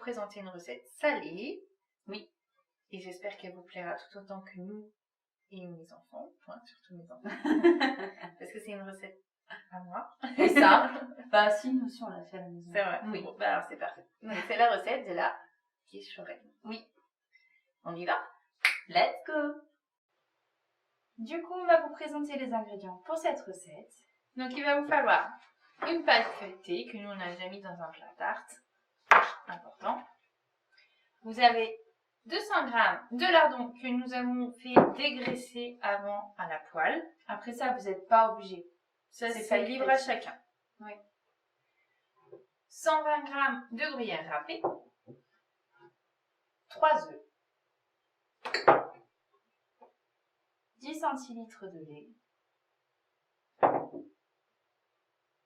présenter une recette salée. Oui. Et j'espère qu'elle vous plaira tout autant que nous et mes enfants. Enfin, surtout mes enfants. Parce que c'est une recette à moi. Et ça, bah si, nous aussi on l'a fait à la maison. C'est vrai. Oui. Bon, bah alors c'est parfait. Donc c'est la recette de la quichorette. Oui. On y va? Let's go! Du coup, on va vous présenter les ingrédients pour cette recette. Donc il va vous falloir une pâte feuilletée que nous on a déjà mis dans un plat tarte. Important. Vous avez 200 g de lardons que nous avons fait dégraisser avant à la poêle. Après ça, vous n'êtes pas obligé. Ça c'est libre à chacun. Oui. 120 g de gruyère râpée. 3 œufs. 10 centilitres de lait.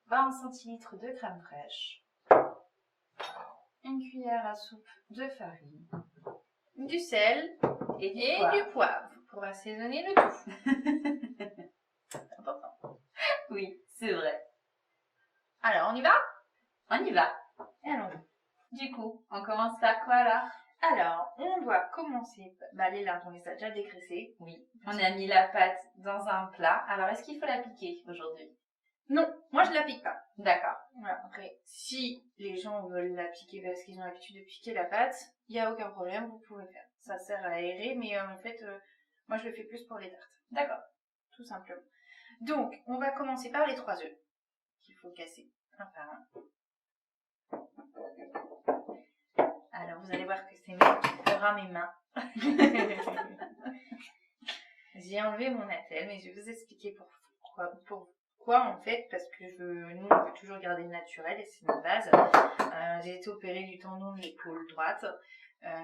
20 centilitres de crème fraîche. Une cuillère à soupe de farine. Du sel Et du poivre pour assaisonner le tout. C'est important. Oui, c'est vrai. Alors, on y va? On y va. Allons-y. Du coup, on commence par quoi là? Alors, on doit commencer. Bah, les lardons, on les a déjà dégraissés. Oui. On a mis la pâte dans un plat. Alors, est-ce qu'il faut la piquer aujourd'hui? Non, moi je la pique pas. D'accord. Voilà. Après, si les gens veulent la piquer parce qu'ils ont l'habitude de piquer la pâte, il n'y a aucun problème, vous pouvez faire. Ça sert à aérer, mais en fait, moi je le fais plus pour les tartes. D'accord. Tout simplement. Donc, on va commencer par les 3 œufs qu'il faut casser un par un. Alors, vous allez voir que c'est mieux qui fera mes mains. J'ai enlevé mon attelle, mais je vais vous expliquer pourquoi en fait, parce que nous on veut toujours garder le naturel et c'est notre base. J'ai été opérée du tendon de l'épaule droite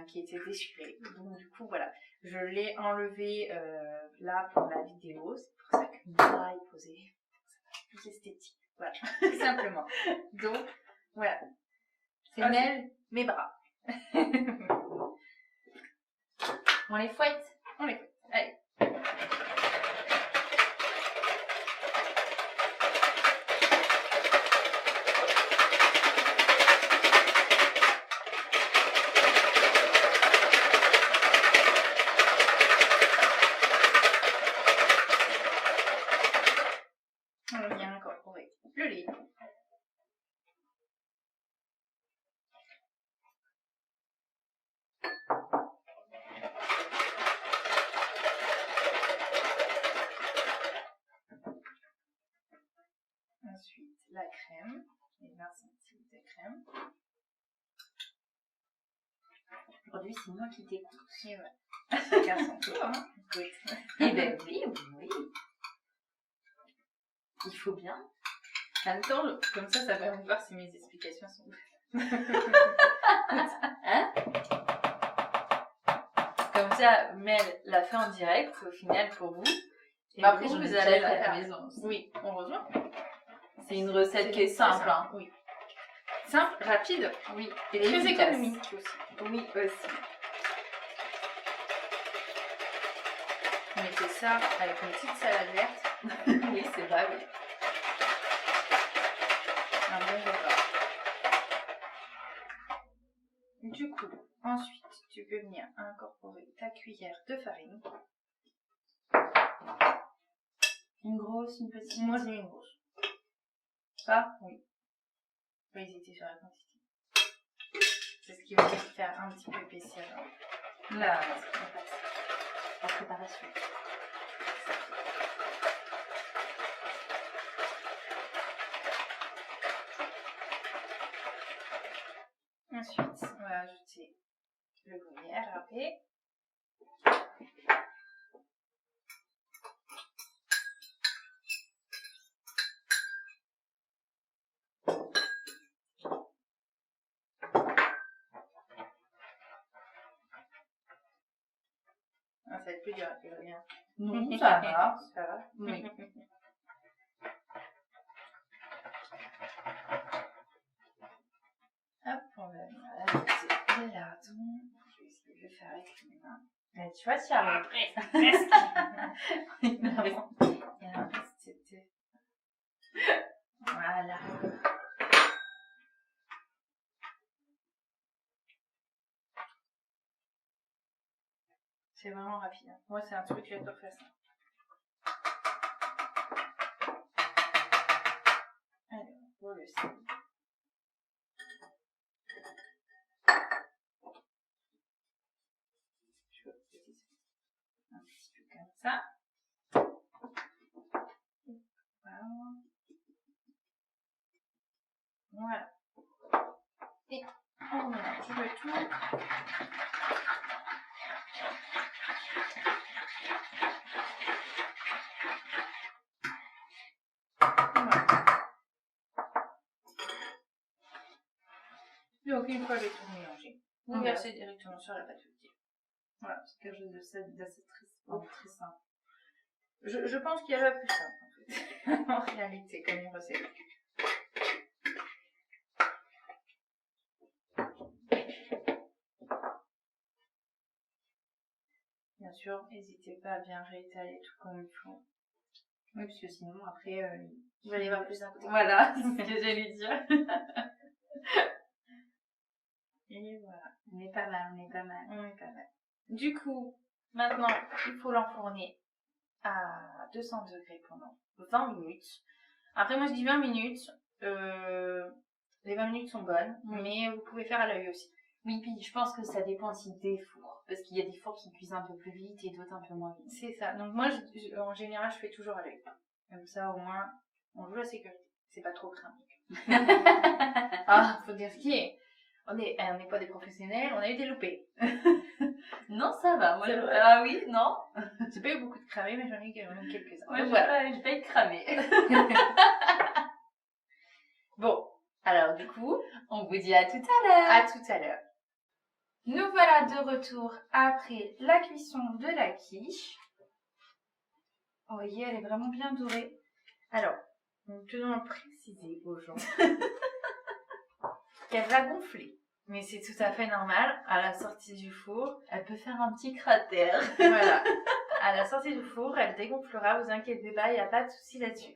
qui était déchiré. Donc du coup voilà, je l'ai enlevé là pour la vidéo, c'est pour ça que mon bras est posé, c'est plus esthétique, voilà, tout simplement. Donc voilà, c'est mes bras. On les fouette? On les fouette, allez. On va bien incorporer le lait. Ensuite, la crème, les 20 centilitres de crème. Aujourd'hui, c'est moi qui t'écoute. Et voilà. Chacun son tour, hein. Écoute. Eh ben oui. Il faut bien. En même temps, comme ça permet de voir si mes explications sont bonnes. Hein? Comme ça, Mel l'a fait en direct, au final, pour vous. Et après, vous je vous allez allez la la faire à faire. la maison aussi. Oui, heureusement. C'est une recette qui est simple. Hein. Oui. Simple, rapide. Oui. Et très efficace. économique aussi. Oui, aussi. On mettait ça avec une petite salade verte. Oui, c'est vrai, oui. Un bon repas. Du coup, ensuite, tu peux venir incorporer ta cuillère de farine. Une grosse, une petite? Moi, j'ai une grosse. Ça? Oui. Faut hésiter sur la quantité. C'est ce qui va faire un petit peu épaissir la préparation. Ensuite, on va ajouter le gruyère râpé. Ça va être plus dur avec le gruyère. Non, ça va. Ça va? Oui. Hop, on va ajouter les lardons. Je vais essayer de le faire avec mes mains. Mais tu vois, tu arrives. Après, presque. Il y a un petit. Voilà. c'est vraiment rapide. Moi, c'est un truc que j'adore faire ça. Alors, pour le sel. Je fais un petit peu comme ça. Voilà. Et on mélange le tout. Donc une fois le tout mélangé, vous versez directement sur la pâte feuilletée. Voilà, c'est quelque chose d'assez très simple. Je pense qu'il y a pas plus simple en fait, en réalité, comme une recette. Bien sûr, n'hésitez pas à bien réétaler tout comme il faut. Oui, parce que sinon, après, vous allez voir plus d'un côté. Voilà, c'est ce que j'allais dire. Et voilà. On est pas mal, on est pas mal. On est pas mal. Du coup, maintenant, il faut l'enfourner à 200 degrés pendant 20 minutes. Après, moi, je dis 20 minutes. Les 20 minutes sont bonnes, mais vous pouvez faire à l'œil aussi. Oui, puis je pense que ça dépend aussi des fours. Parce qu'il y a des fours qui cuisent un peu plus vite et d'autres un peu moins vite. C'est ça. Donc moi, en général, je fais toujours à l'œil. Comme ça, au moins, on joue la sécurité. C'est pas trop craint. Ah, faut dire ce qui est. On n'est pas des professionnels, on a eu des loupés. Non, ça va. Moi, ah oui, non. J'ai pas eu beaucoup de cramés, mais j'en ai eu quand même quelques-uns. Moi, j'ai pas été cramée. Bon, alors du coup, on vous dit à tout à l'heure. À tout à l'heure. Nous voilà de retour après la cuisson de la quiche. Vous voyez, elle est vraiment bien dorée. Alors, nous tenons à préciser aux gens qu'elle va gonfler. Mais c'est tout à fait normal. À la sortie du four, elle peut faire un petit cratère. Voilà. À la sortie du four, elle dégonflera, vous inquiétez pas, il n'y a pas de souci là-dessus.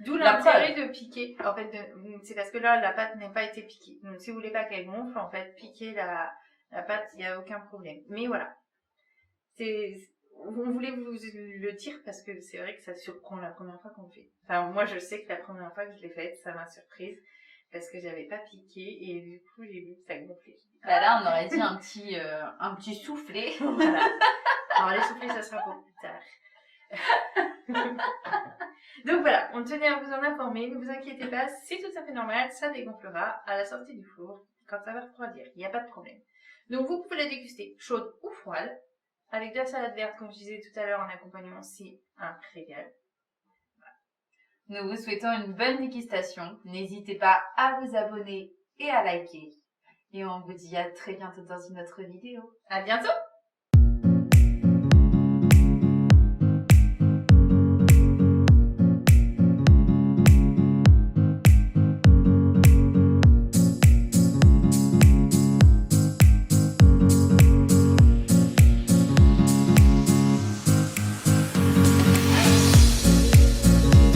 D'où l'intérêt de piquer. En fait, c'est parce que là, la pâte n'a pas été piquée. Donc, si vous voulez pas qu'elle gonfle, en fait, piquer la pâte, il n'y a aucun problème. Mais voilà. On voulait vous le dire parce que c'est vrai que ça surprend la première fois qu'on le fait. Enfin, moi, je sais que la première fois que je l'ai faite, ça m'a surprise parce que j'avais pas piqué et du coup, j'ai vu que ça gonflait. Bah là, on aurait dit un petit soufflé. Voilà. Alors, les soufflés, ça sera pour plus tard. Donc voilà, on tenait à vous en informer, ne vous inquiétez pas, c'est tout à fait normal, ça dégonflera à la sortie du four quand ça va refroidir, il n'y a pas de problème. Donc vous pouvez la déguster chaude ou froide, avec de la salade verte, comme je disais tout à l'heure en accompagnement, c'est un régal. Nous vous souhaitons une bonne dégustation, n'hésitez pas à vous abonner et à liker. Et on vous dit à très bientôt dans une autre vidéo. À bientôt!